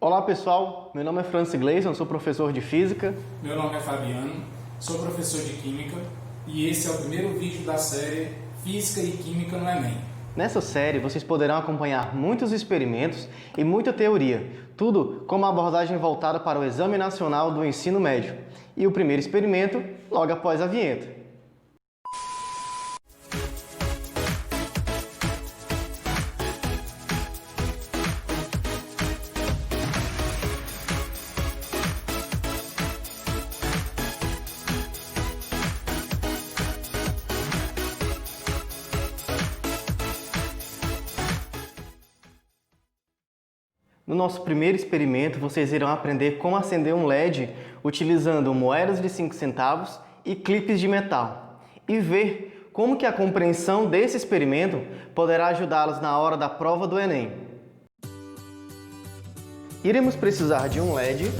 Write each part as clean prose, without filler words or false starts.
Olá pessoal, meu nome é Francis Gleison, sou professor de Física. Meu nome é Fabiano, sou professor de Química e esse é o primeiro vídeo da série Física e Química no Enem. Nessa série vocês poderão acompanhar muitos experimentos e muita teoria, tudo com uma abordagem voltada para o Exame Nacional do Ensino Médio. E o primeiro experimento logo após a vinheta. No nosso primeiro experimento, vocês irão aprender como acender um LED utilizando moedas de 5 centavos e clipes de metal e ver como que a compreensão desse experimento poderá ajudá-los na hora da prova do Enem. Iremos precisar de um LED,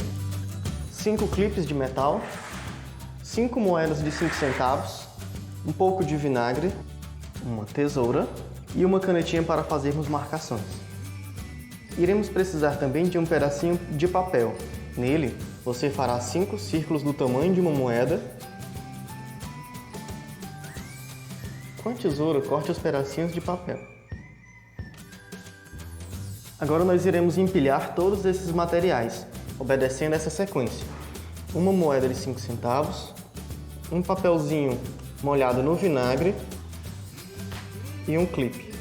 5 clipes de metal, 5 moedas de 5 centavos, um pouco de vinagre, uma tesoura e uma canetinha para fazermos marcações. Iremos precisar também de um pedacinho de papel. Nele, você fará 5 círculos do tamanho de uma moeda. Com a tesoura, corte os pedacinhos de papel. Agora nós iremos empilhar todos esses materiais, obedecendo essa sequência. Uma moeda de 5 centavos, um papelzinho molhado no vinagre e um clipe.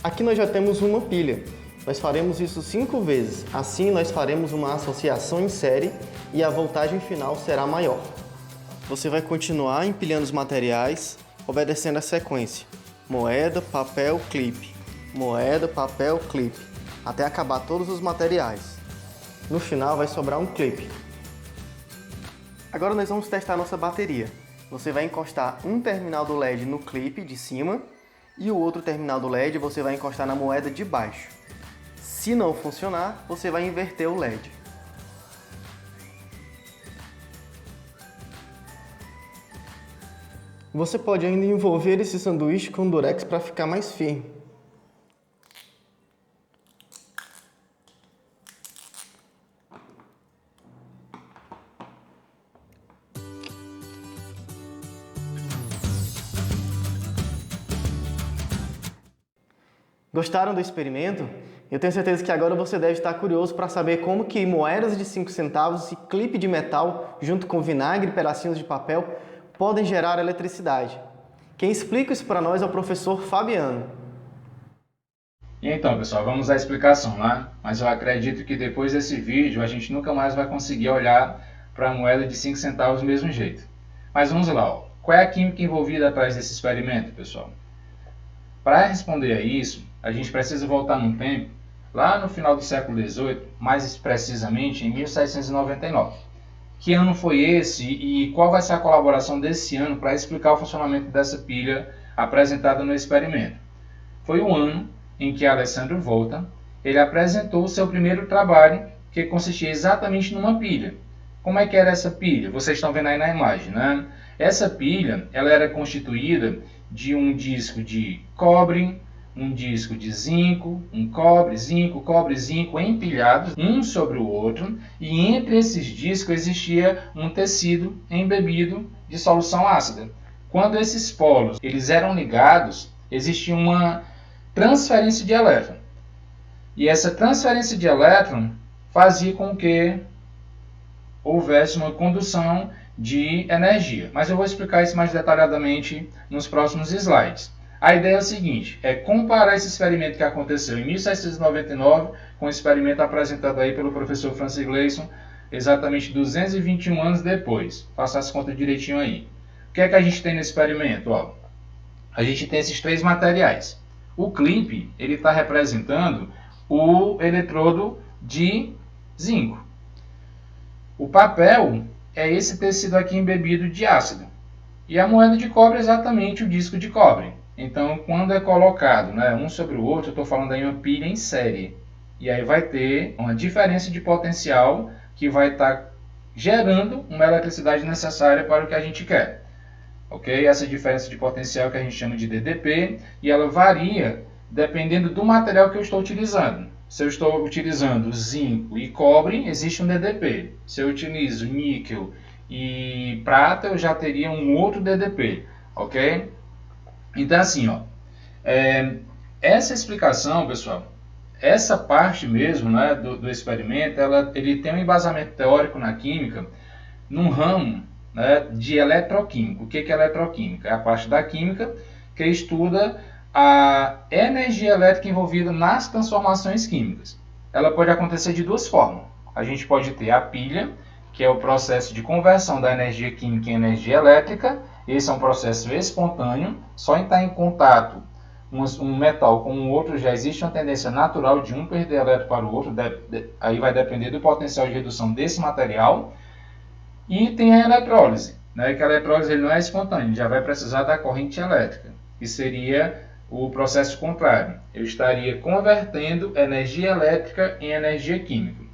Aqui nós já temos uma pilha. Nós faremos isso 5 vezes, assim nós faremos uma associação em série e a voltagem final será maior. Você vai continuar empilhando os materiais, obedecendo a sequência: moeda, papel, clipe, moeda, papel, clipe, até acabar todos os materiais. No final vai sobrar um clipe. Agora nós vamos testar nossa bateria. Você vai encostar um terminal do LED no clipe de cima e o outro terminal do LED você vai encostar na moeda de baixo. Se não funcionar, você vai inverter o LED. Você pode ainda envolver esse sanduíche com durex para ficar mais firme. Gostaram do experimento? Eu tenho certeza que agora você deve estar curioso para saber como que moedas de 5 centavos e clipe de metal, junto com vinagre e pedacinhos de papel, podem gerar eletricidade. Quem explica isso para nós é o professor Fabiano. E então, pessoal, vamos à explicação, né? Mas eu acredito que depois desse vídeo a gente nunca mais vai conseguir olhar para a moeda de 5 centavos do mesmo jeito. Mas vamos lá, ó. Qual é a química envolvida atrás desse experimento, pessoal? Para responder a isso, a gente precisa voltar num tempo, lá no final do século XVIII, mais precisamente em 1799. Que ano foi esse e qual vai ser a colaboração desse ano para explicar o funcionamento dessa pilha apresentada no experimento? Foi o ano em que Alessandro Volta ele apresentou o seu primeiro trabalho, que consistia exatamente numa pilha. Como é que era essa pilha? Vocês estão vendo aí na imagem, né? Essa pilha ela era constituída de um disco de cobre, um disco de zinco, um cobre, zinco empilhados um sobre o outro, e entre esses discos existia um tecido embebido de solução ácida. Quando esses polos eles eram ligados, existia uma transferência de elétron. E essa transferência de elétron fazia com que houvesse uma condução de energia. Mas eu vou explicar isso mais detalhadamente nos próximos slides. A ideia é a seguinte, é comparar esse experimento que aconteceu em 1799 com o experimento apresentado aí pelo professor Francis Gleison, exatamente 221 anos depois. Faça as contas direitinho aí. O que é que a gente tem nesse experimento? Ó, a gente tem esses 3 materiais. O clipe ele está representando o eletrodo de zinco. O papel é esse tecido aqui embebido de ácido. E a moeda de cobre é exatamente o disco de cobre. Então, quando é colocado, né, um sobre o outro, eu estou falando aí uma pilha em série. E aí vai ter uma diferença de potencial que vai estar gerando uma eletricidade necessária para o que a gente quer. Ok? Essa diferença de potencial que a gente chama de DDP, e ela varia dependendo do material que eu estou utilizando. se eu estou utilizando zinco e cobre, existe um DDP. Se eu utilizo níquel e prata, eu já teria um outro DDP, ok? Então, assim, ó, essa explicação, pessoal, essa parte mesmo, né, do experimento, ele tem um embasamento teórico na química, num ramo, né, de eletroquímica. O que é eletroquímica? É a parte da química que estuda a energia elétrica envolvida nas transformações químicas. Ela pode acontecer de duas formas. A gente pode ter a pilha, que é o processo de conversão da energia química em energia elétrica. Esse é um processo espontâneo. Só em estar em contato um metal com o outro já existe uma tendência natural de um perder elétron para o outro. Aí vai depender do potencial de redução desse material. E tem a eletrólise, né, que a eletrólise ele não é espontânea, já vai precisar da corrente elétrica, que seria o processo contrário. Eu estaria convertendo energia elétrica em energia química.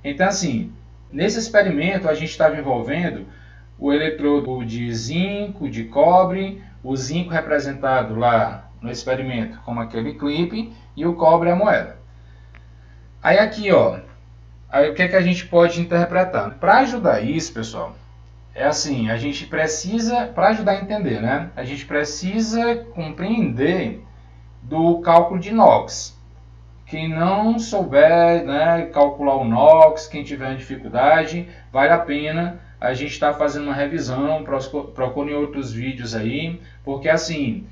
Então, assim, nesse experimento a gente estava envolvendo o eletrodo de zinco, de cobre, o zinco representado lá no experimento como aquele clipe e o cobre a moeda. Aí aqui, ó, aí o que é que a gente pode interpretar? Para ajudar isso, pessoal, é assim, a gente precisa, para ajudar a entender, né? A gente precisa compreender do cálculo de NOx. Quem não souber, né, calcular o NOx, quem tiver dificuldade, vale a pena a gente estar fazendo uma revisão, procurem outros vídeos aí, porque assim,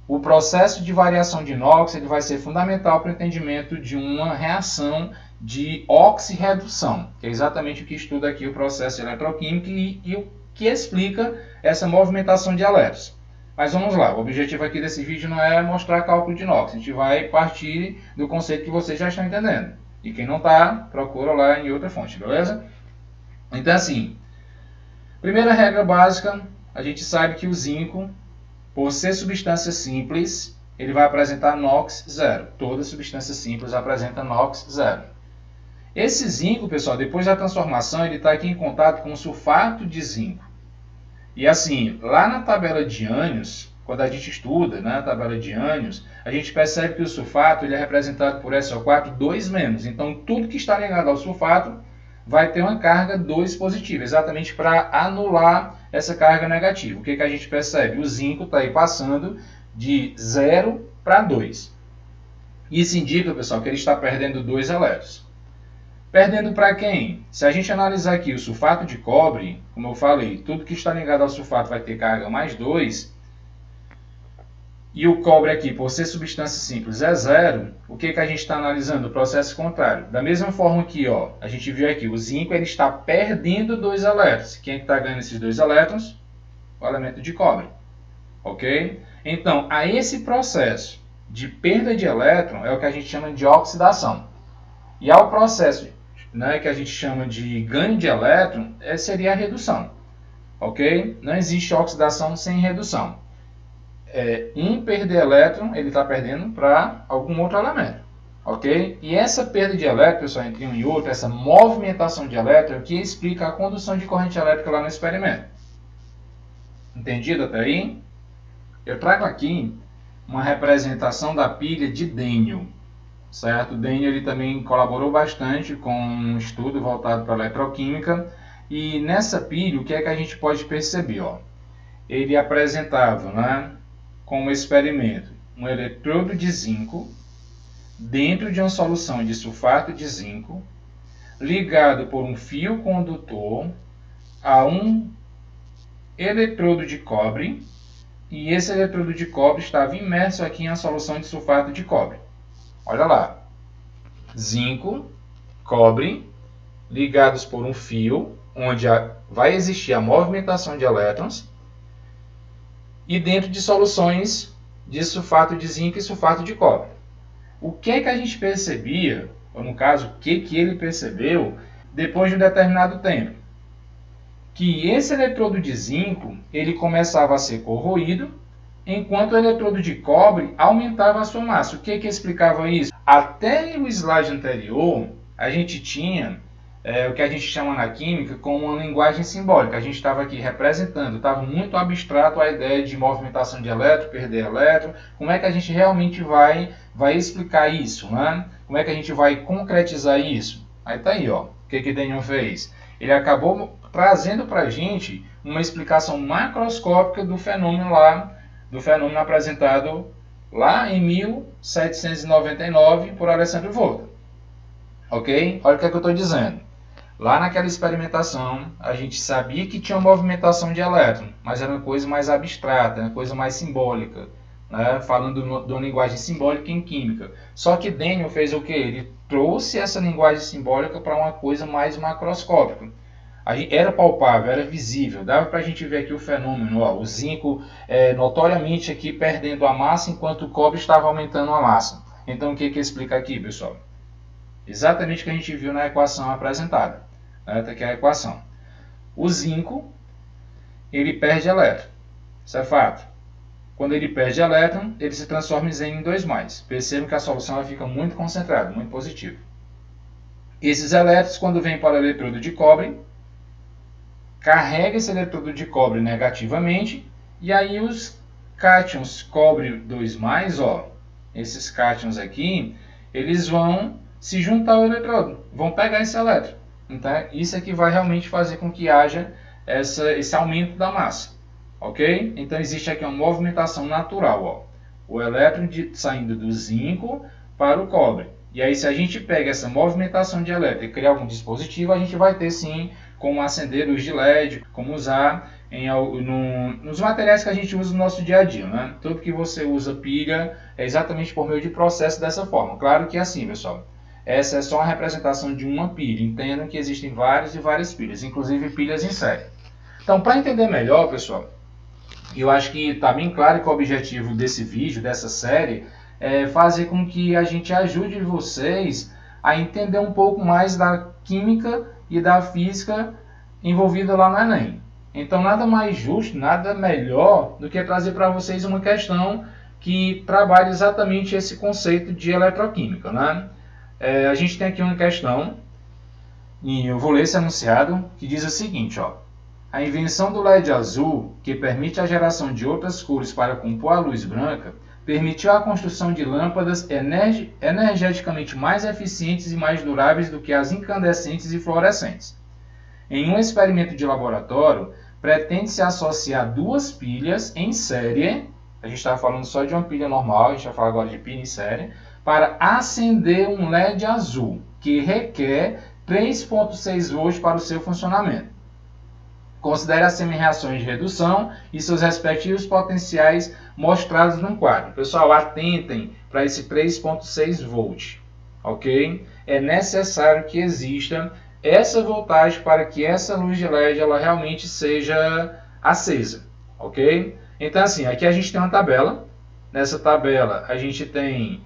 o processo de variação de NOx ele vai ser fundamental para o entendimento de uma reação de oxirredução, que é exatamente o que estuda aqui o processo eletroquímico e o que explica essa movimentação de elétrons. Mas vamos lá, o objetivo aqui desse vídeo não é mostrar cálculo de NOx, a gente vai partir do conceito que vocês já estão entendendo. E quem não está, procura lá em outra fonte, beleza? Então assim, primeira regra básica, a gente sabe que o zinco, por ser substância simples, ele vai apresentar NOx zero. Toda substância simples apresenta NOx zero. Esse zinco, pessoal, depois da transformação, ele está aqui em contato com o sulfato de zinco. E assim, lá na tabela de ânions, quando a gente estuda, né, a tabela de ânions, a gente percebe que o sulfato ele é representado por SO4 2-. Então, tudo que está ligado ao sulfato vai ter uma carga 2 positiva, exatamente para anular essa carga negativa. O que a gente percebe? O zinco está aí passando de 0 para 2. Isso indica, pessoal, que ele está perdendo 2 elétrons. Perdendo para quem? Se a gente analisar aqui o sulfato de cobre, como eu falei, tudo que está ligado ao sulfato vai ter carga mais 2. E o cobre aqui, por ser substância simples, é 0. O que a gente está analisando? O processo contrário. Da mesma forma que ó, a gente viu aqui, o zinco ele está perdendo 2 elétrons. Quem está ganhando esses 2 elétrons? O elemento de cobre. Ok? Então, a esse processo de perda de elétron é o que a gente chama de oxidação. E ao processo, né, que a gente chama de ganho de elétron, seria a redução. Ok? Não existe oxidação sem redução. Um perder elétron, ele está perdendo para algum outro elemento. Ok? E essa perda de elétron, pessoal, entre um e outro, essa movimentação de elétron, é o que explica a condução de corrente elétrica lá no experimento. Entendido até aí? Eu trago aqui uma representação da pilha de Daniel. Certo? O Daniel ele também colaborou bastante com um estudo voltado para a eletroquímica. E nessa pilha, o que é que a gente pode perceber? Ó? Ele apresentava, né, como experimento um eletrodo de zinco dentro de uma solução de sulfato de zinco, ligado por um fio condutor a um eletrodo de cobre, e esse eletrodo de cobre estava imerso aqui em uma solução de sulfato de cobre. Olha lá, zinco, cobre, ligados por um fio, onde vai existir a movimentação de elétrons, e dentro de soluções de sulfato de zinco e sulfato de cobre. O que é que a gente percebia, ou no caso, o que ele percebeu, depois de um determinado tempo? Que esse eletrodo de zinco, ele começava a ser corroído, enquanto o eletrodo de cobre aumentava a sua massa. O que explicava isso? Até o slide anterior, a gente tinha o que a gente chama na química como uma linguagem simbólica. A gente estava aqui representando, estava muito abstrato a ideia de movimentação de elétron, perder elétron, como é que a gente realmente vai vai explicar isso, né? Como é que a gente vai concretizar isso? Aí tá aí, ó. O que Daniel fez? Ele acabou trazendo para a gente uma explicação macroscópica do fenômeno apresentado lá em 1799 por Alessandro Volta. Ok? Olha o que eu estou dizendo. Lá naquela experimentação, a gente sabia que tinha uma movimentação de elétron, mas era uma coisa mais abstrata, uma coisa mais simbólica, né? Falando de uma linguagem simbólica em química. Só que Daniel fez o quê? Ele trouxe essa linguagem simbólica para uma coisa mais macroscópica. Era palpável, era visível, dava para a gente ver aqui o fenômeno, ó, o zinco notoriamente aqui perdendo a massa, enquanto o cobre estava aumentando a massa. Então o que explica aqui, pessoal? Exatamente o que a gente viu na equação apresentada. Essa aqui é a equação. O zinco, ele perde elétron, isso é fato. Quando ele perde elétron, ele se transforma em Zn em 2+. Percebam que a solução ela fica muito concentrada, muito positiva. Esses elétrons, quando vêm para o eletrodo de cobre, carrega esse eletrodo de cobre negativamente, e aí os cátions cobre 2+, ó, esses cátions aqui, eles vão se juntar ao eletrodo, vão pegar esse elétron. Então, isso é que vai realmente fazer com que haja esse aumento da massa. Ok? Então, existe aqui uma movimentação natural. Ó. O elétron saindo do zinco para o cobre. E aí, se a gente pega essa movimentação de elétron e criar algum dispositivo, a gente vai ter sim como acender luz de LED, como usar nos materiais que a gente usa no nosso dia a dia. Né? Tudo que você usa pilha é exatamente por meio de processo dessa forma. Claro que é assim, pessoal. Essa é só a representação de uma pilha. Entendam que existem várias e várias pilhas, inclusive pilhas em série. Então, para entender melhor, pessoal, eu acho que está bem claro que o objetivo desse vídeo, dessa série, é fazer com que a gente ajude vocês a entender um pouco mais da química e da física envolvida lá no Enem. Então, nada mais justo, nada melhor do que trazer para vocês uma questão que trabalhe exatamente esse conceito de eletroquímica, né? A gente tem aqui uma questão, e eu vou ler esse enunciado, que diz o seguinte, ó. A invenção do LED azul, que permite a geração de outras cores para compor a luz branca, permitiu a construção de lâmpadas energeticamente mais eficientes e mais duráveis do que as incandescentes e fluorescentes. Em um experimento de laboratório, pretende-se associar duas pilhas em série, a gente estava falando só de uma pilha normal, a gente vai falar agora de pilha em série, para acender um LED azul, que requer 3,6 volts para o seu funcionamento. Considere as semi-reações de redução e seus respectivos potenciais mostrados no quadro. Pessoal, atentem para esse 3,6 volts, ok? É necessário que exista essa voltagem para que essa luz de LED ela realmente seja acesa, ok? Então, assim, aqui a gente tem uma tabela. Nessa tabela, a gente tem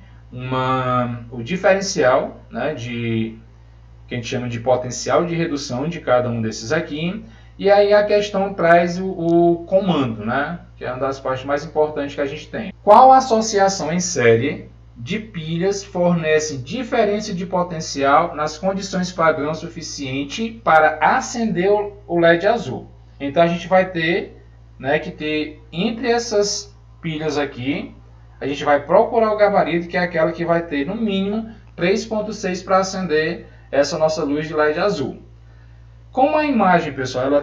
o diferencial, né, que a gente chama de potencial de redução de cada um desses aqui. E aí a questão traz o comando, né, que é uma das partes mais importantes que a gente tem. Qual associação em série de pilhas fornece diferença de potencial nas condições padrão suficiente para acender o LED azul? Então a gente vai ter, né, que ter entre essas pilhas aqui, a gente vai procurar o gabarito, que é aquela que vai ter no mínimo 3,6 para acender essa nossa luz de LED azul. Como a imagem, pessoal, ela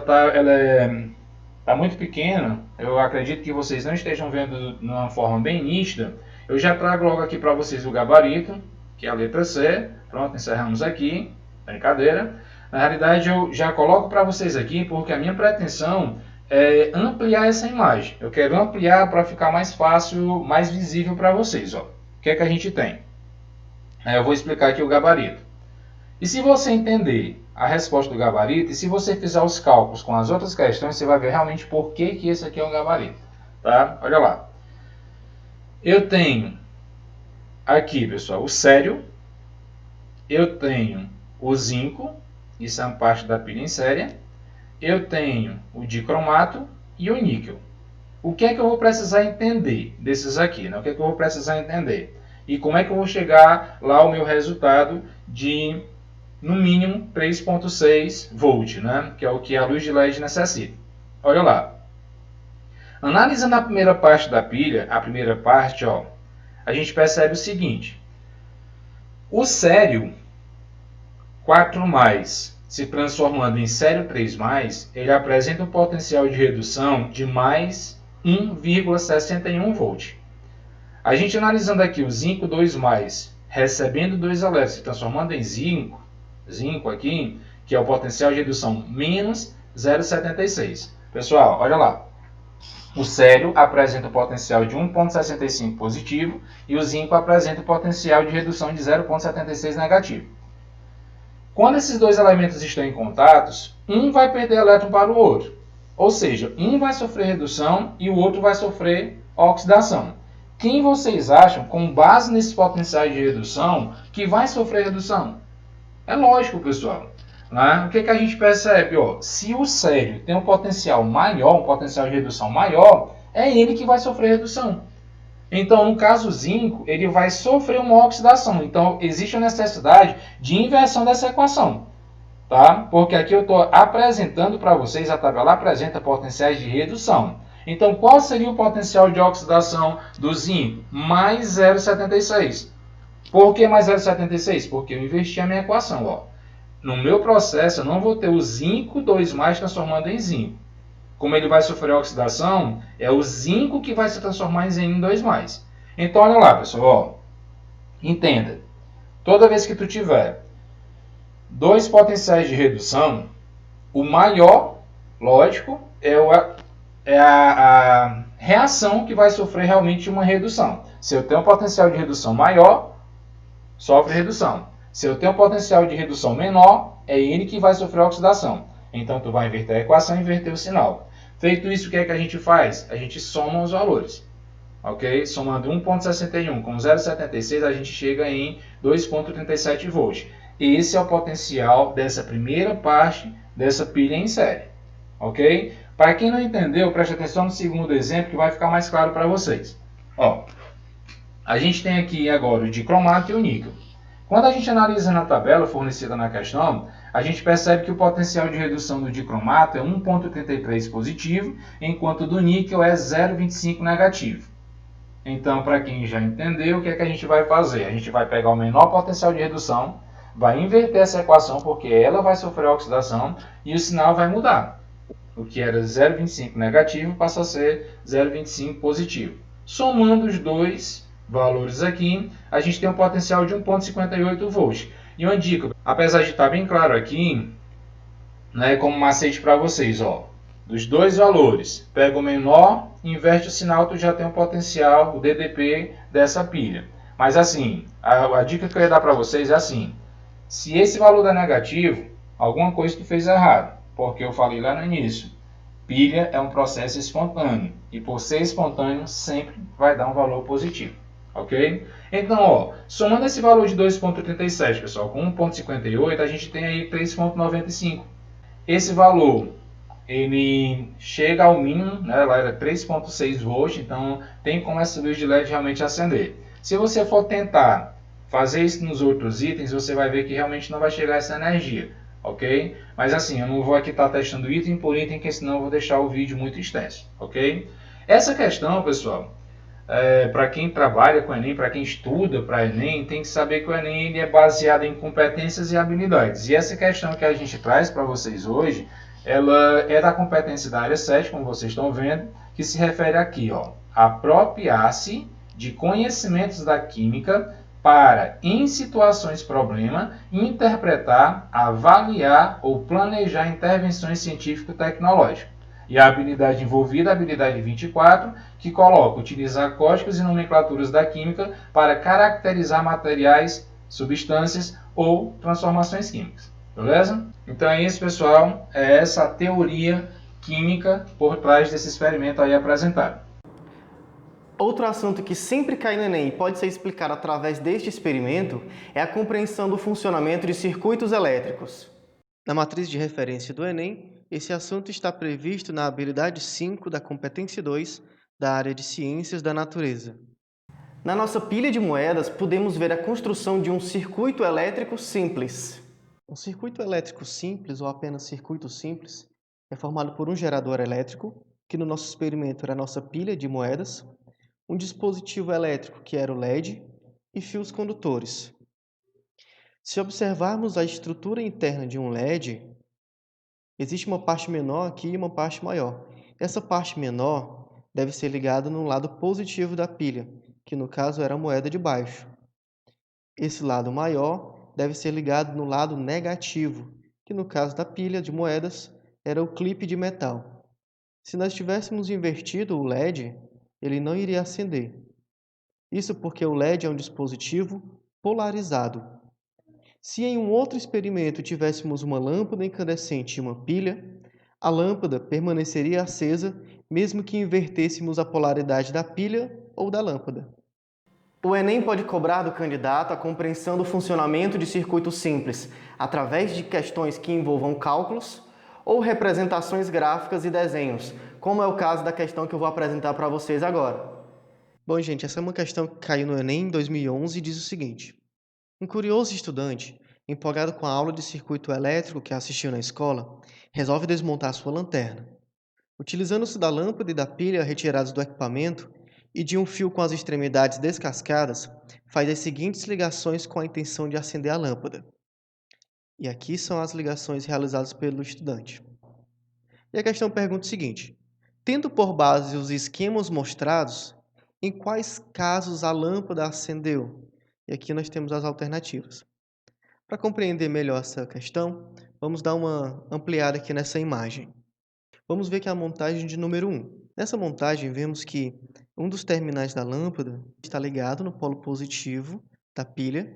tá muito pequena, eu acredito que vocês não estejam vendo de uma forma bem nítida, eu já trago logo aqui para vocês o gabarito, que é a letra C. Pronto, encerramos aqui, brincadeira. Na realidade, eu já coloco para vocês aqui, porque a minha pretensão é ampliar essa imagem. Eu quero ampliar para ficar mais fácil, mais visível para vocês. Ó. O que é que a gente tem? Eu vou explicar aqui o gabarito. E se você entender a resposta do gabarito, e se você fizer os cálculos com as outras questões, você vai ver realmente por que esse aqui é um gabarito. Tá? Olha lá. Eu tenho aqui, pessoal, o sério. Eu tenho o zinco. Isso é uma parte da pilha em série. Eu tenho o dicromato e o níquel. O que é que eu vou precisar entender desses aqui? Né? O que é que eu vou precisar entender? E como é que eu vou chegar lá ao meu resultado de, no mínimo, 3,6 volt, né? Que é o que a luz de LED necessita. Olha lá. Analisando a primeira parte da pilha, a primeira parte, ó, a gente percebe o seguinte: o sério 4+, se transformando em sério 3+, ele apresenta um potencial de redução de mais 1,61 volt. A gente analisando aqui o zinco 2+, recebendo 2 elétrons, se transformando em zinco aqui, que é o potencial de redução menos 0,76. Pessoal, olha lá. O sério apresenta o potencial de 1,65 positivo e o zinco apresenta o potencial de redução de 0,76 negativo. Quando esses dois elementos estão em contatos, um vai perder elétron para o outro. Ou seja, um vai sofrer redução e o outro vai sofrer oxidação. Quem vocês acham, com base nesses potenciais de redução, que vai sofrer redução? É lógico, pessoal. Né? O que a gente percebe? Se o sério tem um potencial maior, um potencial de redução maior, é ele que vai sofrer redução. Então, no caso zinco, ele vai sofrer uma oxidação. Então, existe a necessidade de inversão dessa equação. Tá? Porque aqui eu estou apresentando para vocês, a tabela apresenta potenciais de redução. Então, qual seria o potencial de oxidação do zinco? Mais 0,76. Por que mais 0,76? Porque eu inverti a minha equação. No meu processo, eu não vou ter o zinco 2+ transformando em zinco. Como ele vai sofrer oxidação, é o zinco que vai se transformar em Zn2+. Então, olha lá, pessoal. Entenda. Toda vez que tu tiver dois potenciais de redução, o maior, lógico, é a reação que vai sofrer realmente uma redução. Se eu tenho um potencial de redução maior, sofre redução. Se eu tenho um potencial de redução menor, é ele que vai sofrer oxidação. Então, tu vai inverter a equação e inverter o sinal. Feito isso, o que é que a gente faz? A gente soma os valores. Ok? Somando 1,61 com 0,76, a gente chega em 2,37 volts. Esse é o potencial dessa primeira parte dessa pilha em série. Ok? Para quem não entendeu, preste atenção no segundo exemplo que vai ficar mais claro para vocês. A gente tem aqui agora o dicromato e o níquel. Quando a gente analisa na tabela fornecida na questão, a gente percebe que o potencial de redução do dicromato é 1,33 positivo, enquanto do níquel é 0,25 negativo. Então, para quem já entendeu, o que é que a gente vai fazer? A gente vai pegar o menor potencial de redução, vai inverter essa equação, porque ela vai sofrer oxidação, e o sinal vai mudar. O que era 0,25 negativo passa a ser 0,25 positivo. Somando os dois valores aqui, a gente tem um potencial de 1,58 volts. E uma dica, apesar de estar bem claro aqui, né, como macete para vocês, dos dois valores, pega o menor, inverte o sinal, tu já tem um potencial, o DDP dessa pilha. Mas assim, a dica que eu ia dar para vocês é assim, se esse valor dá negativo, alguma coisa tu fez errado, porque eu falei lá no início, pilha é um processo espontâneo, e por ser espontâneo, sempre vai dar um valor positivo. Ok? Então, somando esse valor de 2,37, pessoal, com 1,58, a gente tem aí 3,95. Esse valor, ele chega ao mínimo, né? Lá era 3,6 volts, então tem como essa luz de LED realmente acender. Se você for tentar fazer isso nos outros itens, você vai ver que realmente não vai chegar essa energia. Ok? Mas assim, eu não vou aqui estar testando item por item, porque senão eu vou deixar o vídeo muito extenso. Ok? Essa questão, pessoal, para quem trabalha com o Enem, para quem estuda para Enem, tem que saber que o Enem ele é baseado em competências e habilidades. E essa questão que a gente traz para vocês hoje, ela é da competência da área 7, como vocês estão vendo, que se refere aqui, apropriar-se de conhecimentos da química para, em situações problema, interpretar, avaliar ou planejar intervenções científico-tecnológicas. E a habilidade envolvida, a habilidade 24, que coloca utilizar códigos e nomenclaturas da química para caracterizar materiais, substâncias ou transformações químicas. Beleza? Então é isso, pessoal. É essa a teoria química por trás desse experimento aí apresentado. Outro assunto que sempre cai no Enem e pode ser explicado através deste experimento é a compreensão do funcionamento de circuitos elétricos. Na matriz de referência do Enem, esse assunto está previsto na habilidade 5 da competência 2 da área de Ciências da Natureza. Na nossa pilha de moedas, podemos ver a construção de um circuito elétrico simples. Um circuito elétrico simples, ou apenas circuito simples, é formado por um gerador elétrico, que no nosso experimento era a nossa pilha de moedas, um dispositivo elétrico, que era o LED, e fios condutores. Se observarmos a estrutura interna de um LED, existe uma parte menor aqui e uma parte maior. Essa parte menor deve ser ligada no lado positivo da pilha, que no caso era a moeda de baixo. Esse lado maior deve ser ligado no lado negativo, que no caso da pilha de moedas era o clipe de metal. Se nós tivéssemos invertido o LED, ele não iria acender. Isso porque o LED é um dispositivo polarizado. Se em um outro experimento tivéssemos uma lâmpada incandescente e uma pilha, a lâmpada permaneceria acesa mesmo que invertêssemos a polaridade da pilha ou da lâmpada. O Enem pode cobrar do candidato a compreensão do funcionamento de circuitos simples através de questões que envolvam cálculos ou representações gráficas e desenhos, como é o caso da questão que eu vou apresentar para vocês agora. Bom, gente, essa é uma questão que caiu no Enem em 2011 e diz o seguinte: um curioso estudante, empolgado com a aula de circuito elétrico que assistiu na escola, resolve desmontar sua lanterna. Utilizando-se da lâmpada e da pilha retirados do equipamento e de um fio com as extremidades descascadas, faz as seguintes ligações com a intenção de acender a lâmpada. E aqui são as ligações realizadas pelo estudante. E a questão pergunta o seguinte: tendo por base os esquemas mostrados, em quais casos a lâmpada acendeu? E aqui nós temos as alternativas. Para compreender melhor essa questão, vamos dar uma ampliada aqui nessa imagem. Vamos ver que é a montagem de número 1. Nessa montagem, vemos que um dos terminais da lâmpada está ligado no polo positivo da pilha.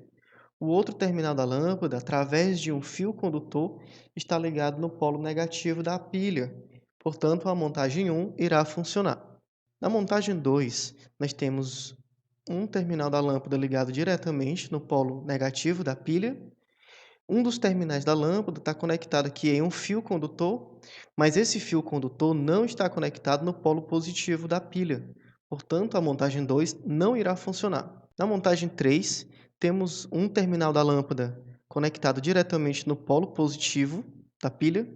O outro terminal da lâmpada, através de um fio condutor, está ligado no polo negativo da pilha. Portanto, a montagem 1 irá funcionar. Na montagem 2, nós temos um terminal da lâmpada ligado diretamente no polo negativo da pilha. Um dos terminais da lâmpada está conectado aqui em um fio condutor, mas esse fio condutor não está conectado no polo positivo da pilha. Portanto, a montagem 2 não irá funcionar. Na montagem 3, temos um terminal da lâmpada conectado diretamente no polo positivo da pilha.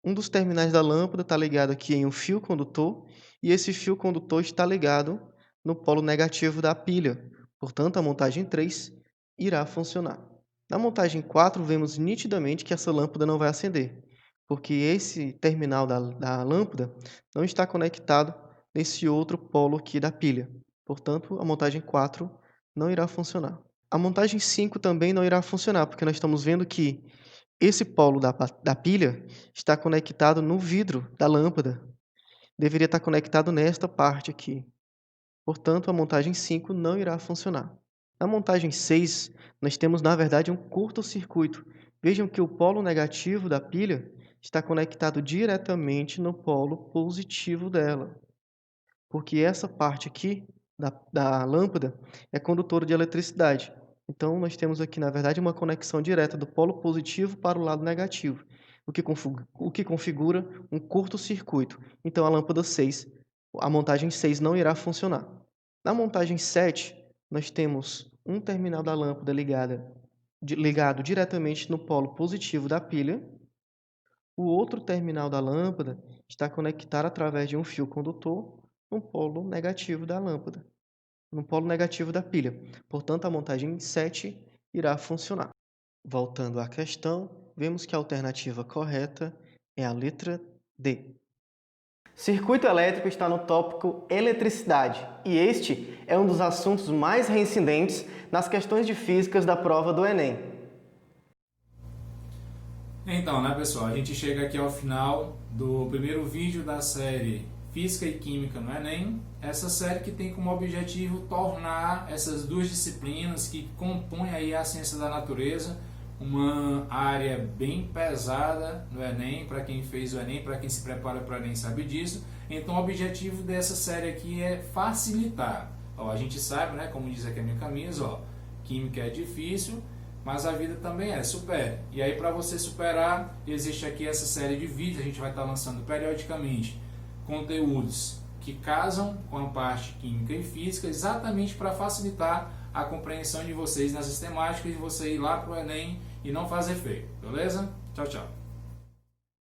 Um dos terminais da lâmpada está ligado aqui em um fio condutor, e esse fio condutor está ligado no polo negativo da pilha. Portanto, a montagem 3 irá funcionar. Na montagem 4, vemos nitidamente que essa lâmpada não vai acender, porque esse terminal da lâmpada não está conectado nesse outro polo aqui da pilha. Portanto, a montagem 4 não irá funcionar. A montagem 5 também não irá funcionar, porque nós estamos vendo que esse polo da pilha está conectado no vidro da lâmpada. Deveria estar conectado nesta parte aqui. Portanto, a montagem 5 não irá funcionar. Na montagem 6, nós temos, na verdade, um curto-circuito. Vejam que o polo negativo da pilha está conectado diretamente no polo positivo dela, porque essa parte aqui da lâmpada é condutora de eletricidade. Então, nós temos aqui, na verdade, uma conexão direta do polo positivo para o lado negativo, o que configura um curto-circuito. Então, a montagem 6 não irá funcionar. Na montagem 7, nós temos um terminal da lâmpada ligado diretamente no polo positivo da pilha. O outro terminal da lâmpada está conectado através de um fio condutor no polo negativo da lâmpada, no polo negativo da pilha. Portanto, a montagem 7 irá funcionar. Voltando à questão, vemos que a alternativa correta é a letra D. Circuito elétrico está no tópico eletricidade, e este é um dos assuntos mais reincidentes nas questões de físicas da prova do Enem. Então, né, pessoal, a gente chega aqui ao final do primeiro vídeo da série Física e Química no Enem. Essa série que tem como objetivo tornar essas duas disciplinas que compõem aí a ciência da natureza uma área bem pesada no Enem, para quem fez o Enem, para quem se prepara para o Enem sabe disso. Então o objetivo dessa série aqui é facilitar. Ó, a gente sabe, né, como diz aqui a minha camisa, ó, química é difícil, mas a vida também é, supere. E aí para você superar, existe aqui essa série de vídeos, a gente vai estar lançando periodicamente conteúdos que casam com a parte química e física, exatamente para facilitar a compreensão de vocês nas temáticas, de você ir lá para o Enem e não fazer feio, beleza? Tchau, tchau.